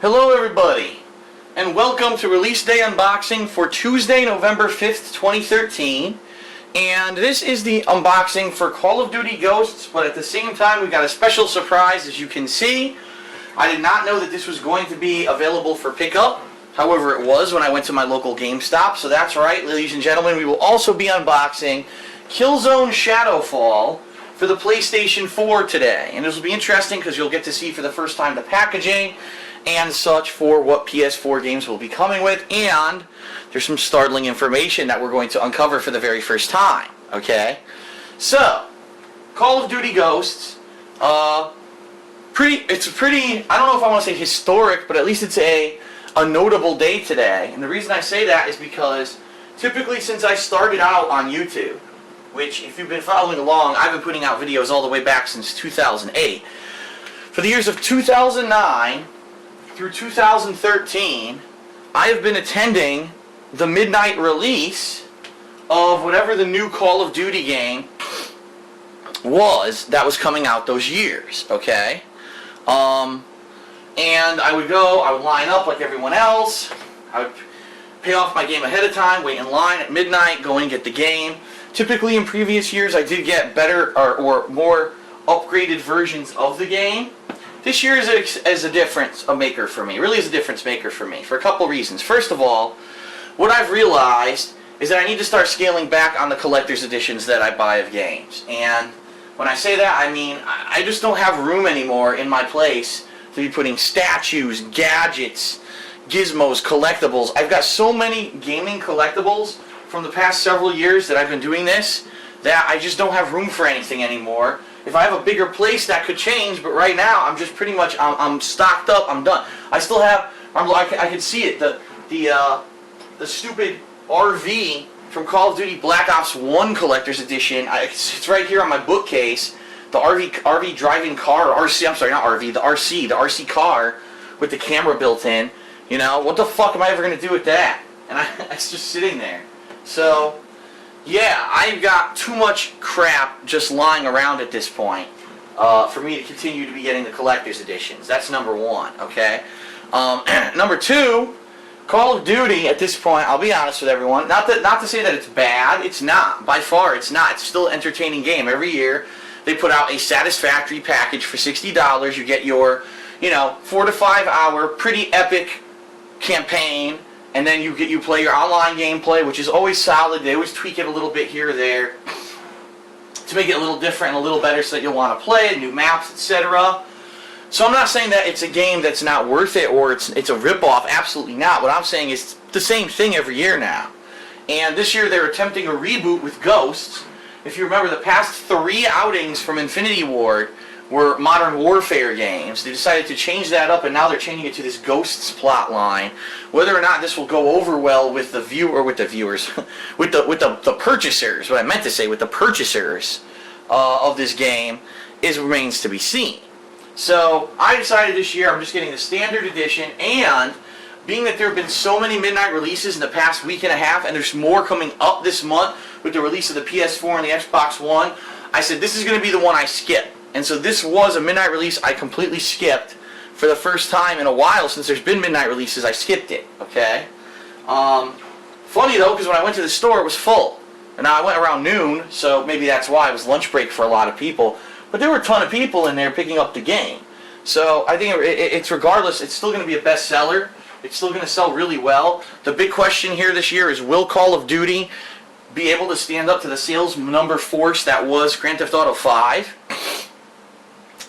Hello everybody, and welcome to Release Day Unboxing for Tuesday, November 5th, 2013. And this is the unboxing for Call of Duty Ghosts, but at the same time we got a special surprise, as you can see. I did not know that this was going to be available for pickup. However, it was when I went to my local GameStop, so that's right, ladies and gentlemen, we will also be unboxing Killzone Shadowfall for the PlayStation 4 today. And this will be interesting because you'll get to see for the first time the packaging and such for what PS4 games will be coming with, and there's some startling information that we're going to uncover for the very first time, okay? So, Call of Duty Ghosts, it's a pretty, I don't know if I want to say historic, but at least it's a notable day today. And the reason I say that is because typically since I started out on YouTube, which if you've been following along, I've been putting out videos all the way back since 2008. For the years of 2009 through 2013, I have been attending the midnight release of whatever the new Call of Duty game was that was coming out those years, okay? And I would go, I would line up like everyone else, I would pay off my game ahead of time, wait in line at midnight, go and get the game. Typically in previous years I did get better or more upgraded versions of the game. This year is a difference maker for me, really is a difference maker for me, for a couple reasons. First of all, what I've realized is that I need to start scaling back on the collector's editions that I buy of games. And when I say that, I mean I just don't have room anymore in my place to be putting statues, gadgets, gizmos, collectibles. I've got so many gaming collectibles from the past several years that I've been doing this that I just don't have room for anything anymore. If I have a bigger place, that could change, but right now I'm just pretty much, I'm stocked up, I'm done. I still have, I can see it, the stupid RV from Call of Duty Black Ops 1 Collector's Edition. It's right here on my bookcase. The RV driving car, or RC, I'm sorry, not RV, the RC car with the camera built in. You know, what the fuck am I ever going to do with that? And it's just sitting there. So, yeah, I've got too much crap just lying around at this point for me to continue to be getting the collector's editions. That's number one, okay? Number two, Call of Duty at this point, I'll be honest with everyone, not to say that it's bad, it's not. By far, it's not. It's still an entertaining game. Every year, they put out a satisfactory package for $60. You get your, 4 to 5 hour, pretty epic campaign, and then you play your online gameplay, which is always solid. They always tweak it a little bit here or there to make it a little different and a little better so that you'll want to play it, new maps, etc. So I'm not saying that it's a game that's not worth it or it's a ripoff. Absolutely not. What I'm saying is the same thing every year now. And this year they're attempting a reboot with Ghosts. If you remember, the past 3 outings from Infinity Ward were Modern Warfare games. They decided to change that up, and now they're changing it to this Ghosts plot line. Whether or not this will go over well with the viewers, with the purchasers, what I meant to say, with the purchasers of this game, remains to be seen. So I decided this year I'm just getting the standard edition, and being that there have been so many midnight releases in the past week and a half, and there's more coming up this month with the release of the PS4 and the Xbox One, I said this is going to be the one I skip. And so this was a midnight release I completely skipped for the first time in a while. Since there's been midnight releases, I skipped it, okay? Funny though, because when I went to the store it was full. And now I went around noon, so maybe that's why. It was lunch break for a lot of people. But there were a ton of people in there picking up the game. So I think it's regardless, it's still going to be a bestseller. It's still going to sell really well. The big question here this year is, will Call of Duty be able to stand up to the sales number force that was Grand Theft Auto 5?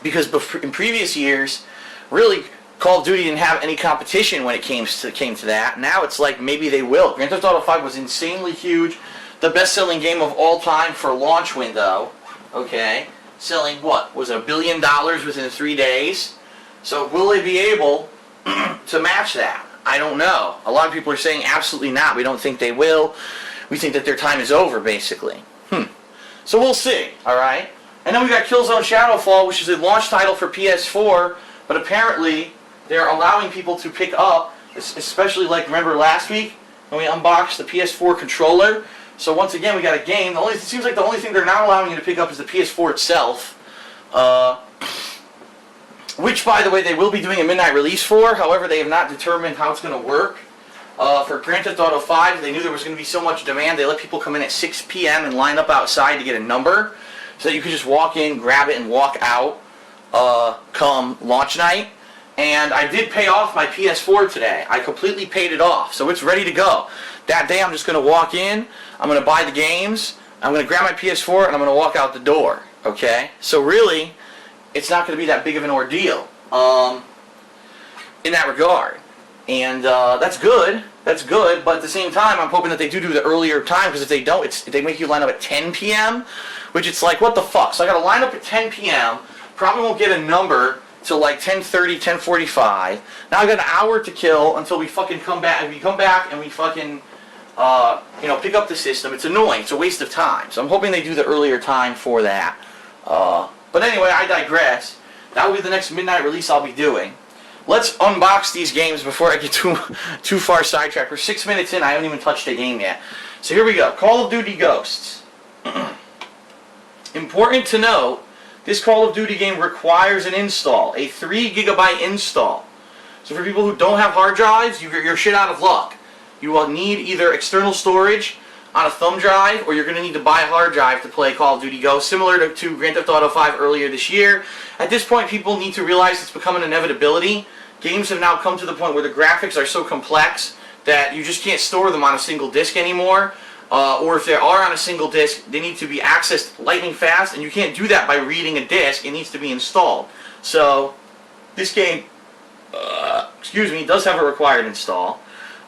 Because in previous years, really, Call of Duty didn't have any competition when it came to that. Now it's like maybe they will. Grand Theft Auto 5 was insanely huge. The best-selling game of all time for launch window. Okay? Selling, what? Was it $1 billion within 3 days? So will they be able to match that? I don't know. A lot of people are saying absolutely not. We don't think they will. We think that their time is over, basically. So we'll see, alright? And then we got Killzone Shadowfall, which is a launch title for PS4, but apparently they're allowing people to pick up, especially like, remember last week when we unboxed the PS4 controller? So once again, we got a game. It seems like the only thing they're not allowing you to pick up is the PS4 itself. which, by the way, they will be doing a midnight release for. However, they have not determined how it's going to work. For Grand Theft Auto 5, they knew there was going to be so much demand, they let people come in at 6 p.m. and line up outside to get a number, so that you could just walk in, grab it, and walk out come launch night. And I did pay off my PS4 today. I completely paid it off, so it's ready to go. That day, I'm just going to walk in, I'm going to buy the games, I'm going to grab my PS4, and I'm going to walk out the door, okay? So really, it's not going to be that big of an ordeal in that regard. And that's good, but at the same time, I'm hoping that they do the earlier time, because if they don't, they make you line up at 10 p.m., which it's like, what the fuck? So I got to line up at 10 p.m., probably won't get a number till like 10:30, 10:45. Now I got an hour to kill until we fucking come back. If we come back and we fucking, pick up the system, it's annoying. It's a waste of time. So I'm hoping they do the earlier time for that. But anyway, I digress. That will be the next midnight release I'll be doing. Let's unbox these games before I get too far sidetracked. We're 6 minutes in. I haven't even touched a game yet. So here we go. Call of Duty Ghosts. Important to note, this Call of Duty game requires an install, a 3 GB install. So for people who don't have hard drives, you're shit out of luck. You will need either external storage on a thumb drive, or you're going to need to buy a hard drive to play Call of Duty Ghosts, similar to Grand Theft Auto 5 earlier this year. At this point, people need to realize it's become an inevitability. Games have now come to the point where the graphics are so complex that you just can't store them on a single disc anymore. Or if they are on a single disc, they need to be accessed lightning fast, and you can't do that by reading a disc. It needs to be installed. So this game, does have a required install.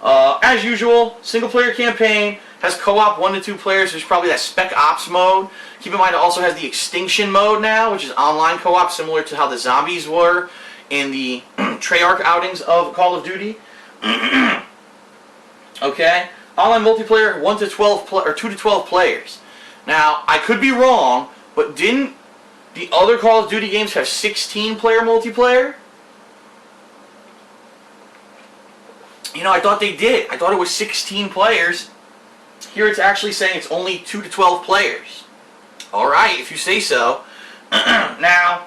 As usual, single player campaign, has co-op 1 to 2 players. There's probably that Spec Ops mode. Keep in mind it also has the Extinction mode now, which is online co-op, similar to how the zombies were in the Treyarch outings of Call of Duty. Okay? Online multiplayer, 1 to 12 or 2 to 12 players. Now, I could be wrong, but didn't the other Call of Duty games have 16-player multiplayer? I thought they did. I thought it was 16 players. Here it's actually saying it's only 2 to 12 players. Alright, if you say so. Now,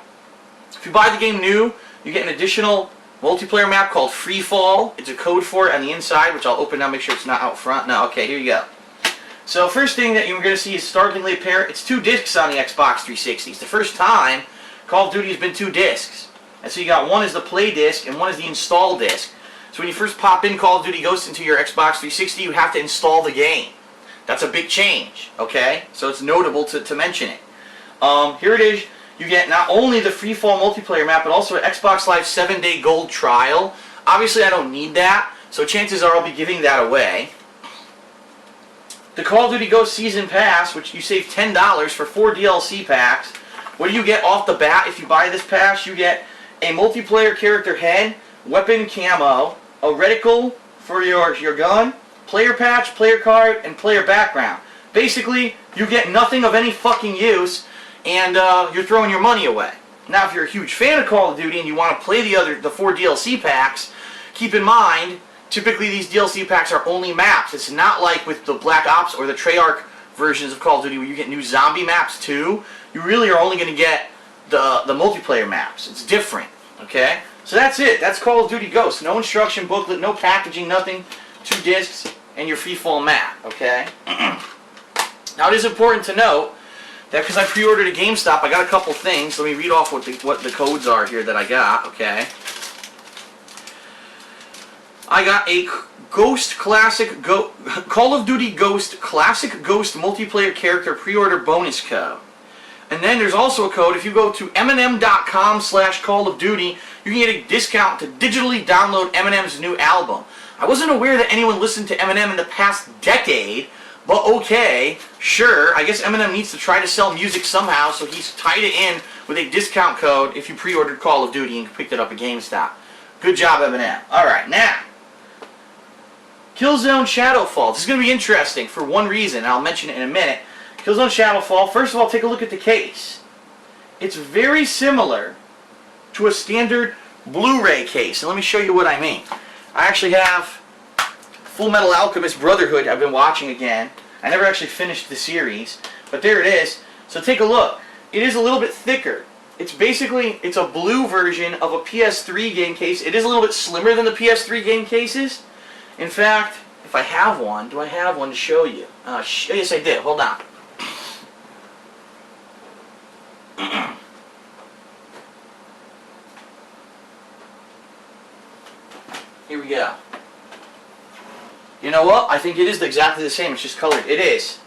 if you buy the game new, you get an additional multiplayer map called Free Fall. It's a code for it on the inside, which I'll open now, make sure it's not out front. No, okay, here you go. So first thing that you're going to see is startlingly apparent. It's 2 discs on the Xbox 360. It's the first time Call of Duty has been 2 discs. And so you got one is the play disc and one is the install disc. So when you first pop in Call of Duty Ghosts into your Xbox 360, you have to install the game. That's a big change, okay? So it's notable to mention it. Here it is. You get not only the Free Fall multiplayer map, but also an Xbox Live 7-day gold trial. Obviously, I don't need that, so chances are I'll be giving that away. The Call of Duty Ghosts Season Pass, which you save $10 for 4 DLC packs. What do you get off the bat if you buy this pass? You get a multiplayer character head, weapon camo, a reticle for your gun, player patch, player card, and player background. Basically, you get nothing of any fucking use, and you're throwing your money away. Now, if you're a huge fan of Call of Duty and you want to play the 4 DLC packs, keep in mind, typically these DLC packs are only maps. It's not like with the Black Ops or the Treyarch versions of Call of Duty where you get new zombie maps too. You really are only going to get the multiplayer maps. It's different, okay? So that's it. That's Call of Duty Ghosts. No instruction booklet, no packaging, nothing. 2 discs and your free fall map, okay? Now it is important to note that because I pre-ordered at GameStop, I got a couple things. Let me read off what the codes are here that I got, okay? I got a Call of Duty Ghost Classic Ghost multiplayer character pre-order bonus code. And then there's also a code, if you go to Eminem.com/Call of Duty, you can get a discount to digitally download Eminem's new album. I wasn't aware that anyone listened to Eminem in the past decade, but okay, sure, I guess Eminem needs to try to sell music somehow, so he's tied it in with a discount code if you pre-ordered Call of Duty and picked it up at GameStop. Good job, Eminem. Alright, now, Killzone Shadowfall. This is going to be interesting for one reason, and I'll mention it in a minute. Killzone Shadowfall, first of all, take a look at the case. It's very similar to a standard Blu-ray case, and let me show you what I mean. I actually have Full Metal Alchemist Brotherhood I've been watching again. I never actually finished the series, but there it is. So take a look. It is a little bit thicker. It's basically, it's a blue version of a PS3 game case. It is a little bit slimmer than the PS3 game cases. In fact, if I have one, do I have one to show you? Yes, I did. Hold on. Here we go. You know what? I think it is exactly the same. It's just colored. It is.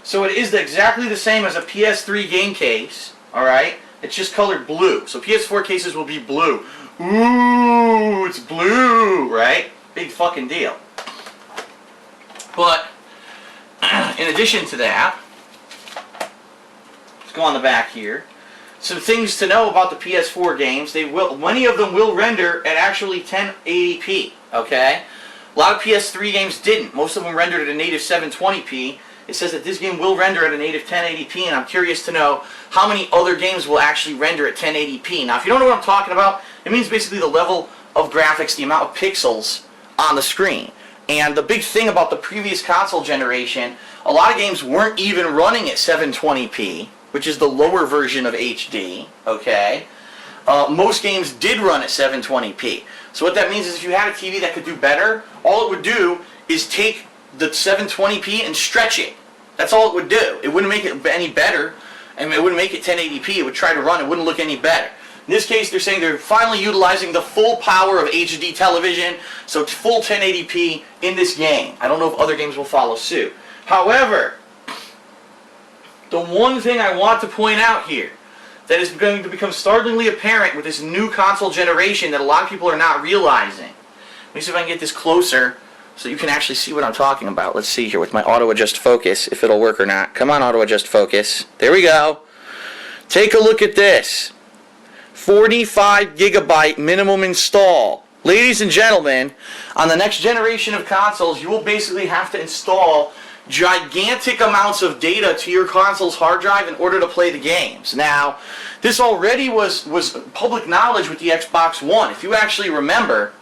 So it is exactly the same as a PS3 game case. Alright? It's just colored blue. So PS4 cases will be blue. Ooh, it's blue, right? Big fucking deal. But, in addition to that, let's go on the back here. Some things to know about the PS4 games. Many of them will render at actually 1080p, okay? A lot of PS3 games didn't. Most of them rendered at a native 720p. It says that this game will render at a native 1080p, and I'm curious to know how many other games will actually render at 1080p. Now, if you don't know what I'm talking about, it means basically the level of graphics, the amount of pixels on the screen. And the big thing about the previous console generation, a lot of games weren't even running at 720p, which is the lower version of HD, okay? Most games did run at 720p. So what that means is if you had a TV that could do better, all it would do is take the 720p and stretch it. That's all it would do. It wouldn't make it any better, and it wouldn't make it 1080p. It would try to run. It wouldn't look any better. In this case, they're saying they're finally utilizing the full power of HD television, so it's full 1080p in this game. I don't know if other games will follow suit. However, the one thing I want to point out here that is going to become startlingly apparent with this new console generation that a lot of people are not realizing. Let me see if I can get this closer so you can actually see what I'm talking about. Let's see here with my auto adjust focus, if it'll work or not. Come on, auto adjust focus. There we go. Take a look at this. 45 gigabyte minimum install. Ladies and gentlemen, on the next generation of consoles, you will basically have to install gigantic amounts of data to your console's hard drive in order to play the games. Now, this already was public knowledge with the Xbox One. If you actually remember,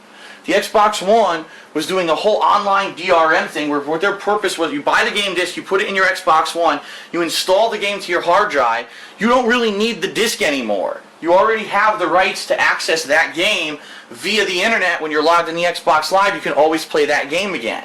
the Xbox One was doing a whole online DRM thing where what their purpose was, you buy the game disc, you put it in your Xbox One, you install the game to your hard drive, you don't really need the disc anymore. You already have the rights to access that game via the internet. When you're logged in the Xbox Live, you can always play that game again.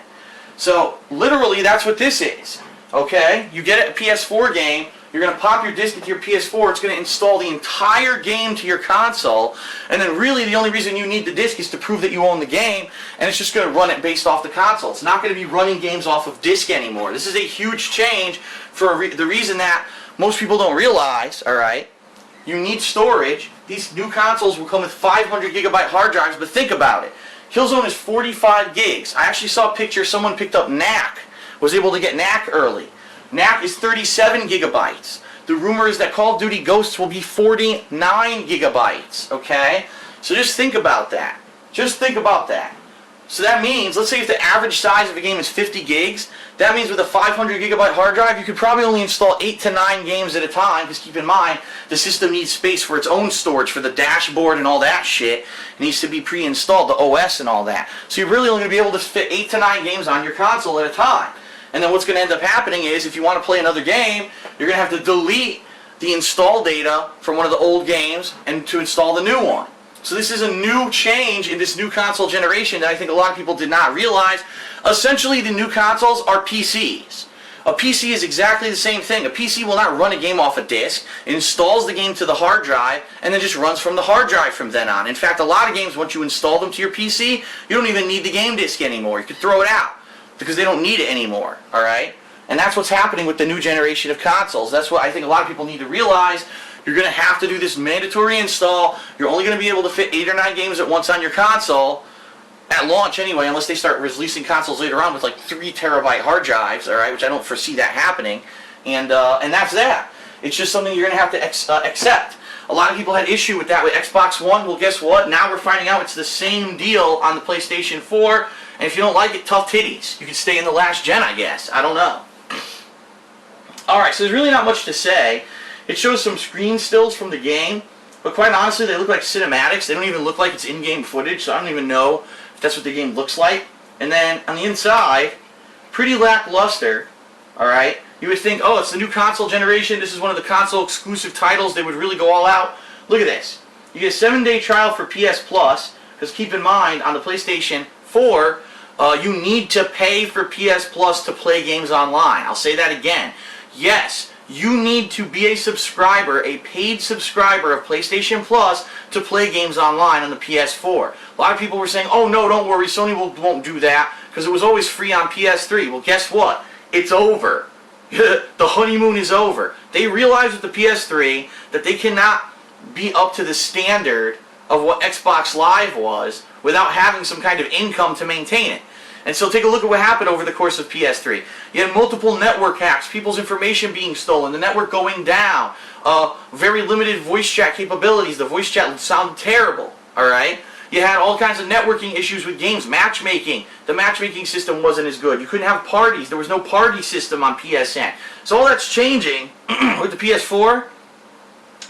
So, literally, that's what this is. Okay? You get a PS4 game, you're going to pop your disc into your PS4, it's going to install the entire game to your console, and then really the only reason you need the disc is to prove that you own the game, and it's just going to run it based off the console. It's not going to be running games off of disc anymore. This is a huge change for the reason that most people don't realize, alright? You need storage. These new consoles will come with 500 gigabyte hard drives, but think about it. Killzone is 45 gigs. I actually saw a picture, someone picked up NAC, was able to get NAC early. NAC is 37 gigabytes. The rumor is that Call of Duty Ghosts will be 49 gigabytes, okay? So just think about that. Just think about that. So that means, let's say if the average size of a game is 50 gigs, that means with a 500 gigabyte hard drive, you could probably only install 8 to 9 games at a time, because keep in mind, the system needs space for its own storage, for the dashboard and all that shit. It needs to be pre-installed, the OS and all that. So you're really only going to be able to fit 8 to 9 games on your console at a time. And then what's going to end up happening is, if you want to play another game, you're going to have to delete the install data from one of the old games and to install the new one. So this is a new change in this new console generation that I think a lot of people did not realize. Essentially, the new consoles are PCs. A PC is exactly the same thing. A PC will not run a game off a disk. It installs the game to the hard drive and then just runs from the hard drive from then on. In fact, a lot of games, once you install them to your PC, you don't even need the game disc anymore. You can throw it out because they don't need it anymore, alright? And that's what's happening with the new generation of consoles. That's what I think a lot of people need to realize. You're going to have to do this mandatory install. You're only going to be able to fit 8 or 9 games at once on your console, at launch anyway, unless they start releasing consoles later on with like 3 terabyte hard drives, alright, which I don't foresee that happening. And that's that. It's just something you're going to have to accept. A lot of people had issue with that with Xbox One. Well, guess what? Now we're finding out it's the same deal on the PlayStation 4. And if you don't like it, tough titties. You can stay in the last gen, I guess. I don't know. Alright, so there's really not much to say. It shows some screen stills from the game, but quite honestly, they look like cinematics. They don't even look like it's in-game footage, so I don't even know if that's what the game looks like. And then, on the inside, pretty lackluster, alright? You would think, oh, it's the new console generation, this is one of the console exclusive titles, they would really go all out. Look at this. You get a 7-day trial for PS Plus, because keep in mind, on the PlayStation 4, you need to pay for PS Plus to play games online. I'll say that again. Yes, you need to be a subscriber, a paid subscriber of PlayStation Plus to play games online on the PS4. A lot of people were saying, oh no, don't worry, Sony won't do that because it was always free on PS3. Well, guess what? It's over. The honeymoon is over. They realized with the PS3 that they cannot be up to the standard of what Xbox Live was without having some kind of income to maintain it. And so take a look at what happened over the course of PS3. You had multiple network hacks, people's information being stolen, the network going down, very limited voice chat capabilities. The voice chat sounded terrible, alright? You had all kinds of networking issues with games, matchmaking. The matchmaking system wasn't as good. You couldn't have parties. There was no party system on PSN. So all that's changing with the PS4,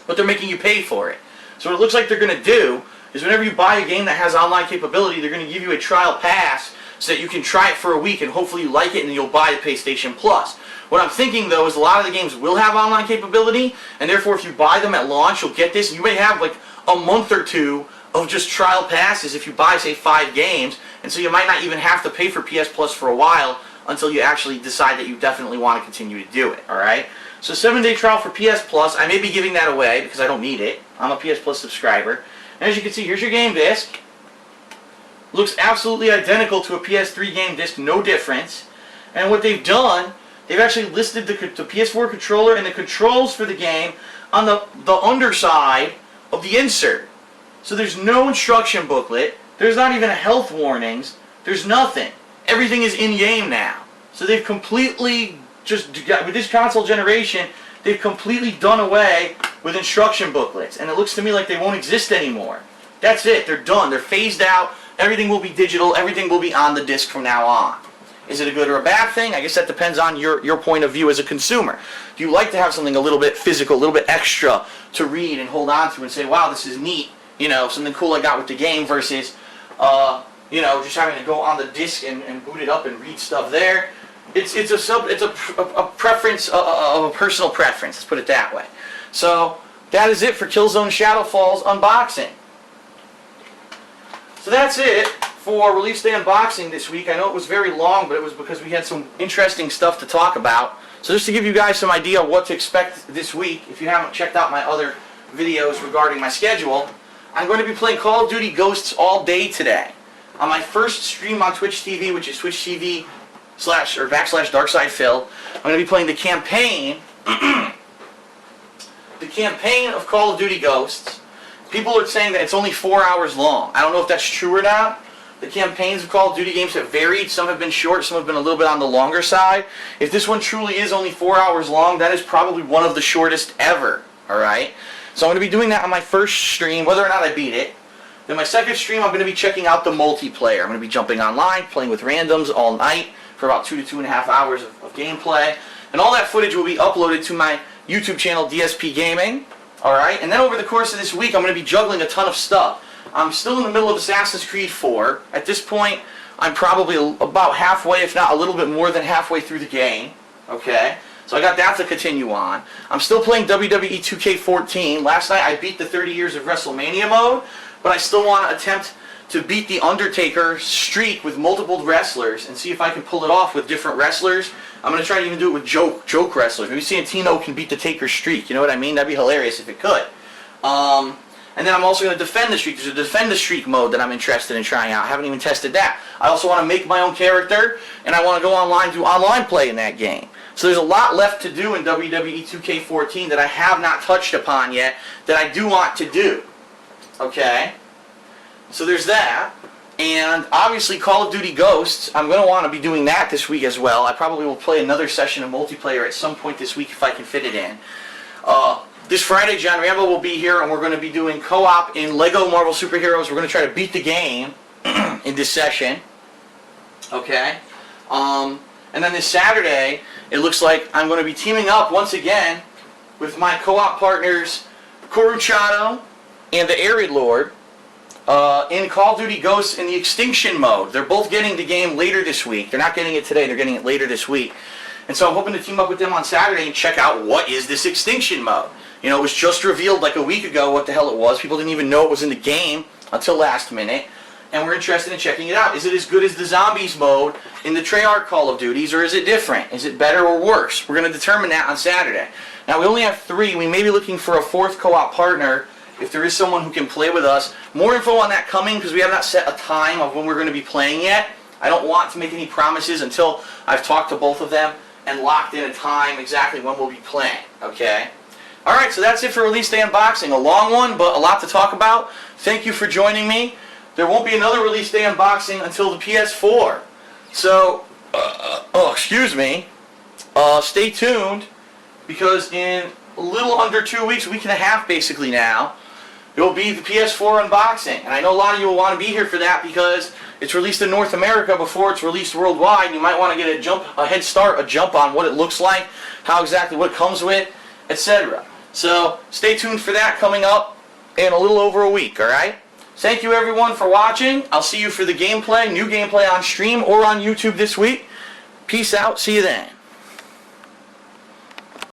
but they're making you pay for it. So what it looks like they're going to do is whenever you buy a game that has online capability, they're going to give you a trial pass so that you can try it for a week and hopefully you like it and you'll buy the PlayStation Plus. What I'm thinking though is a lot of the games will have online capability, and therefore if you buy them at launch, you'll get this. You may have like a month or two of just trial passes if you buy, say, 5 games, and so you might not even have to pay for PS Plus for a while until you actually decide that you definitely want to continue to do it, alright? So 7-day trial for PS Plus. I may be giving that away because I don't need it. I'm a PS Plus subscriber. And as you can see, here's your game disc. Looks absolutely identical to a PS3 game disc, no difference. And what they've done, they've actually listed the PS4 controller and the controls for the game on the underside of the insert. So there's no instruction booklet, there's not even a health warnings, there's nothing. Everything is in-game now. So they've completely, with this console generation, they've completely done away with instruction booklets. And it looks to me like they won't exist anymore. That's it, they're done, they're phased out. Everything will be digital, everything will be on the disc from now on. Is it a good or a bad thing? I guess that depends on your point of view as a consumer. Do you like to have something a little bit physical, a little bit extra to read and hold on to and say, wow, this is neat, you know, something cool I got with the game versus, you know, just having to go on the disc and boot it up and read stuff there. It's a preference, a personal preference, let's put it that way. So, that is it for Killzone Shadowfall's unboxing. So that's it for Release Day unboxing this week. I know it was very long, but it was because we had some interesting stuff to talk about. So just to give you guys some idea of what to expect this week, if you haven't checked out my other videos regarding my schedule, I'm going to be playing Call of Duty Ghosts all day today. On my first stream on Twitch TV, which is Twitch TV / /DarksidePhil, I'm going to be playing the campaign, of Call of Duty Ghosts. People are saying that it's only 4 hours long. I don't know if that's true or not. The campaigns of Call of Duty games have varied. Some have been short, some have been a little bit on the longer side. If this one truly is only 4 hours long, that is probably one of the shortest ever. Alright? So I'm going to be doing that on my first stream, whether or not I beat it. Then my second stream, I'm going to be checking out the multiplayer. I'm going to be jumping online, playing with randoms all night for about 2 to 2.5 hours of gameplay. And all that footage will be uploaded to my YouTube channel, DSP Gaming. Alright, and then over the course of this week, I'm going to be juggling a ton of stuff. I'm still in the middle of Assassin's Creed 4. At this point, I'm probably about halfway, if not a little bit more than halfway through the game. Okay, so I got that to continue on. I'm still playing WWE 2K14. Last night, I beat the 30 Years of WrestleMania mode, but I still want to attempt to beat the Undertaker streak with multiple wrestlers and see if I can pull it off with different wrestlers. I'm going to try to even do it with joke wrestlers. Maybe Santino can beat the Taker streak. You know what I mean? That'd be hilarious if it could. And then I'm also going to defend the streak. There's a defend the streak mode that I'm interested in trying out. I haven't even tested that. I also want to make my own character, and I want to go online, do online play in that game. So there's a lot left to do in WWE 2K14 that I have not touched upon yet that I do want to do. Okay? So there's that. And obviously Call of Duty Ghosts, I'm going to want to be doing that this week as well. I probably will play another session of multiplayer at some point this week if I can fit it in. This Friday, John Rambo will be here, and we're going to be doing co-op in Lego Marvel Superheroes. We're going to try to beat the game in this session. Okay? And then this Saturday, it looks like I'm going to be teaming up once again with my co-op partners, Coruchado and the Arid Lord, in Call of Duty Ghosts in the Extinction mode. They're both getting the game later this week. They're not getting it today, they're getting it later this week. And so I'm hoping to team up with them on Saturday and check out what is this Extinction mode. You know, it was just revealed like a week ago what the hell it was. People didn't even know it was in the game until last minute. And we're interested in checking it out. Is it as good as the Zombies mode in the Treyarch Call of Duties, or is it different? Is it better or worse? We're going to determine that on Saturday. Now, we only have 3. We may be looking for a 4th co-op partner if there is someone who can play with us. More info on that coming, because we have not set a time of when we're going to be playing yet. I don't want to make any promises until I've talked to both of them and locked in a time exactly when we'll be playing, okay? Alright, so that's it for Release Day Unboxing. A long one, but a lot to talk about. Thank you for joining me. There won't be another Release Day Unboxing until the PS4. So, excuse me. Stay tuned, because in a little under 2 weeks, a week and a half basically now, it will be the PS4 unboxing. And I know a lot of you will want to be here for that because it's released in North America before it's released worldwide. You might want to get a head start, a jump on what it looks like, how exactly what it comes with, etc. So stay tuned for that coming up in a little over a week, alright? Thank you everyone for watching. I'll see you for the gameplay, new gameplay on stream or on YouTube this week. Peace out. See you then.